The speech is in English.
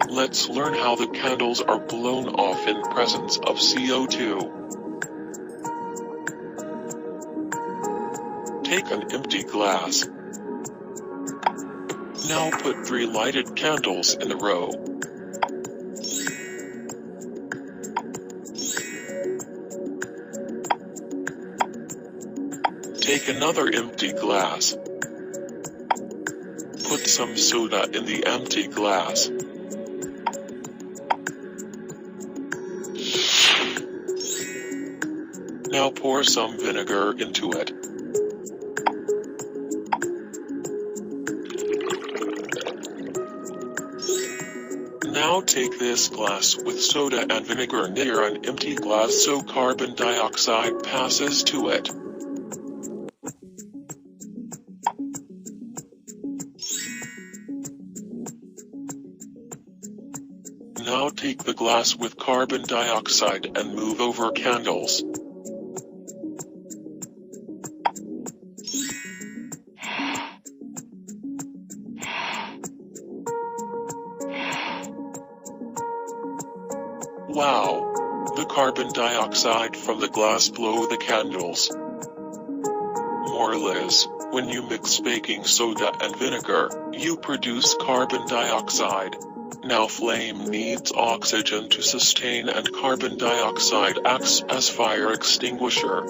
Let's learn how the candles are blown off in presence of CO2. Take an empty glass. Now put 3 lighted candles in a row. Take another empty glass. Put some soda in the empty glass. Now pour some vinegar into it. Now take this glass with soda and vinegar near an empty glass so carbon dioxide passes to it. Now take the glass with carbon dioxide and move over candles. Wow! The carbon dioxide from the glass blow the candles. Moral is, when you mix baking soda and vinegar, you produce carbon dioxide. Now flame needs oxygen to sustain and carbon dioxide acts as fire extinguisher.